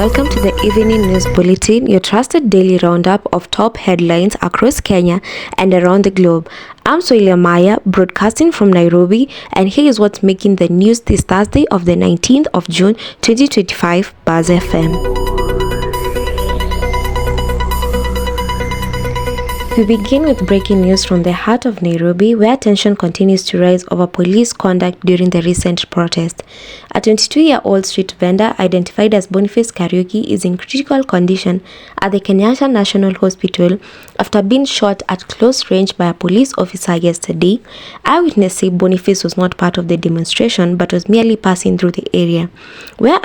welcome to the Evening News Bulletin, your trusted daily roundup of top headlines across Kenya and around the globe. I'm Soilia Maya, broadcasting from Nairobi, and here is what's making the news this Thursday of the 19th of June 2025, Buzz FM. We begin with breaking news from the heart of Nairobi, where tension continues to rise over police conduct during the recent protest. A 22-year-old street vendor identified as Boniface Kariuki is in critical condition at the Kenyatta National Hospital after being shot at close range by a police officer yesterday. Eyewitnesses say Boniface was not part of the demonstration but was merely passing through the area, where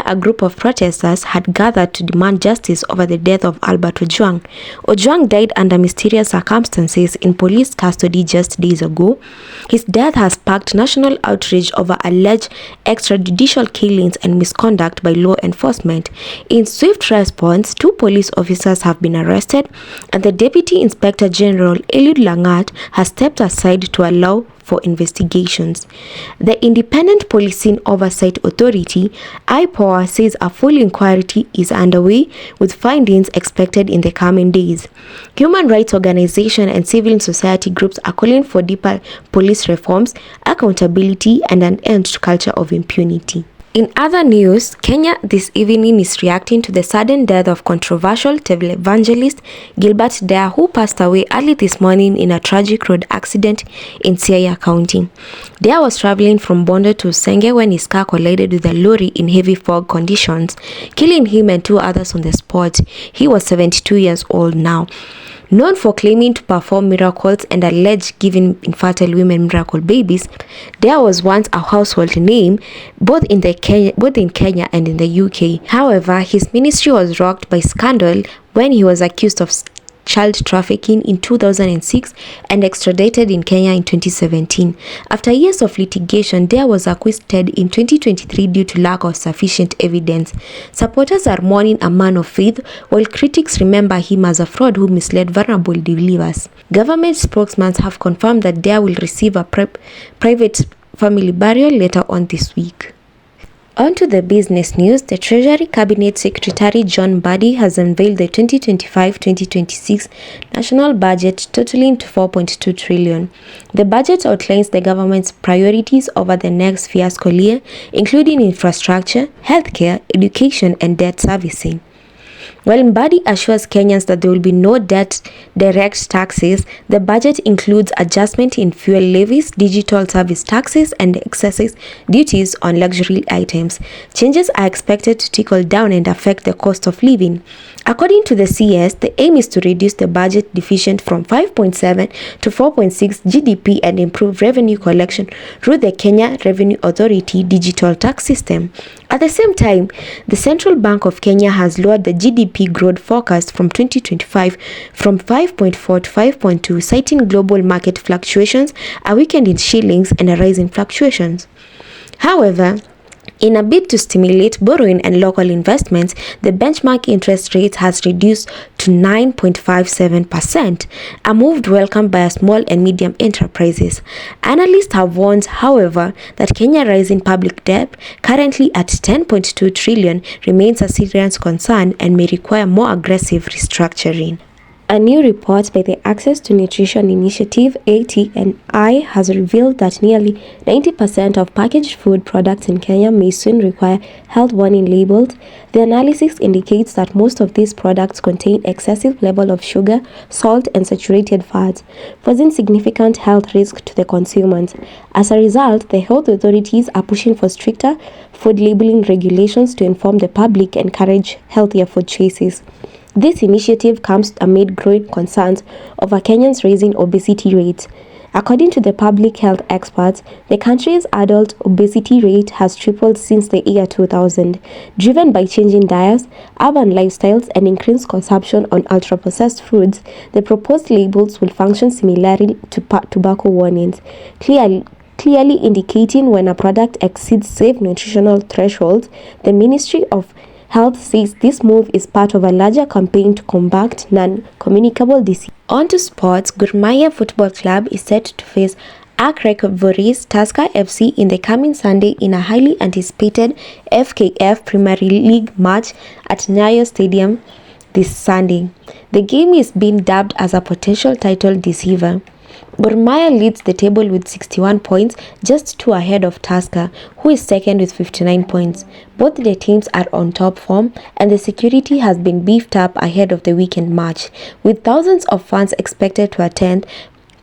a group of protesters had gathered to demand justice over the death of Albert Ojwang. Ojwang died under mysterious circumstances in police custody just days ago. His death has sparked national outrage over alleged extrajudicial killings and misconduct by law enforcement. In swift response, 2 police officers have been arrested, and the Deputy Inspector General Eliud Langat has stepped aside to allow for investigations. The Independent Policing Oversight Authority, IPOA, says a full inquiry is underway with findings expected in the coming days. Human rights organizations and civil society groups are calling for deeper police reforms, accountability, and an end to culture of impunity. In other news, Kenya this evening is reacting to the sudden death of controversial televangelist Gilbert Deya, who passed away early this morning in a tragic road accident in Siaya County. Deya was traveling from Bondo to Senge when his car collided with a lorry in heavy fog conditions, killing him and 2 others on the spot. He was 72 years old now. Known for claiming to perform miracles and alleged giving infertile women miracle babies, Deya was once a household name both in Kenya and in the UK. However, his ministry was rocked by scandal when he was accused of child trafficking in 2006 and extradited in Kenya in 2017. After years of litigation, Deya was acquitted in 2023 due to lack of sufficient evidence. Supporters are mourning a man of faith, while critics remember him as a fraud who misled vulnerable believers. Government spokesmen have confirmed that Deya will receive a private family burial later on this week. On to the business news. The Treasury Cabinet Secretary John Mbadi has unveiled the 2025-2026 national budget totaling to 4.2 trillion. The budget outlines the government's priorities over the next fiscal year, including infrastructure, healthcare, education, and debt servicing. While Mbadi assures Kenyans that there will be no direct taxes, the budget includes adjustment in fuel levies, digital service taxes, and excess duties on luxury items. Changes are expected to trickle down and affect the cost of living. According to the CS, the aim is to reduce the budget deficit from 5.7 to 4.6 GDP and improve revenue collection through the Kenya Revenue Authority digital tax system. At the same time, the Central Bank of Kenya has lowered the GDP growth forecast from 2025 from 5.4 to 5.2, citing global market fluctuations, a weakened in shillings, and a rise in fluctuations. However, in a bid to stimulate borrowing and local investments, the benchmark interest rate has reduced to 9.57%, a move welcomed by small and medium enterprises. Analysts have warned, however, that Kenya's rising public debt, currently at 10.2 trillion, remains a serious concern and may require more aggressive restructuring. A new report by the Access to Nutrition Initiative (ATNI) has revealed that nearly 90% of packaged food products in Kenya may soon require health warning labels. The analysis indicates that most of these products contain excessive level of sugar, salt, and saturated fats, posing significant health risk to the consumers. As a result, the health authorities are pushing for stricter food labeling regulations to inform the public and encourage healthier food choices. This initiative comes amid growing concerns over Kenyans' rising obesity rates. According to the public health experts, the country's adult obesity rate has tripled since the year 2000, driven by changing diets, urban lifestyles, and increased consumption on ultra-processed foods. The proposed labels will function similarly to tobacco warnings, clearly indicating when a product exceeds safe nutritional thresholds. The Ministry of Health says this move is part of a larger campaign to combat non-communicable disease. On to sports. Gor Mahia Football Club is set to face arch rivalries Tusker FC in the coming Sunday in a highly anticipated FKF Premier League match at Nyayo Stadium this Sunday. The game is being dubbed as a potential title deceiver. Gor Mahia leads the table with 61 points, just 2 ahead of Tusker, who is second with 59 points. Both the teams are on top form, and the security has been beefed up ahead of the weekend match. With thousands of fans expected to attend,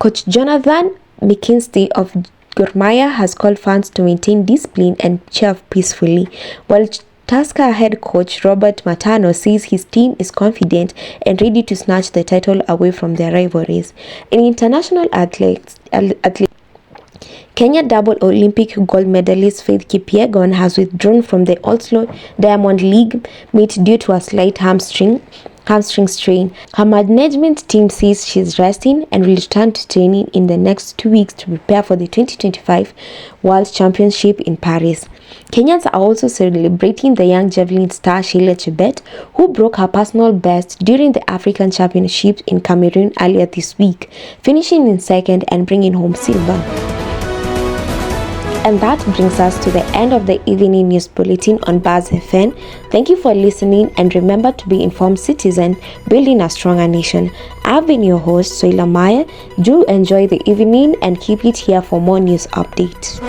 Coach Jonathan McKinsey of Gor Mahia has called fans to maintain discipline and cheer peacefully, while Tusker head coach Robert Matano says his team is confident and ready to snatch the title away from their rivalries. In international athletics, Kenya double Olympic gold medalist Faith Kipyegon has withdrawn from the Oslo Diamond League meet due to a slight hamstring strain. Her management team says she's resting and will return to training in the next 2 weeks to prepare for the 2025 World Championship in Paris. Kenyans are also celebrating the young javelin star Sheila Chebet, who broke her personal best during the African Championship in Cameroon earlier this week, finishing in second and bringing home silver. And that brings us to the end of the evening news bulletin on Buzz FM. Thank you for listening, and remember to be informed citizen, building a stronger nation. I've been your host, Soila Maya. Do enjoy the evening and keep it here for more news updates.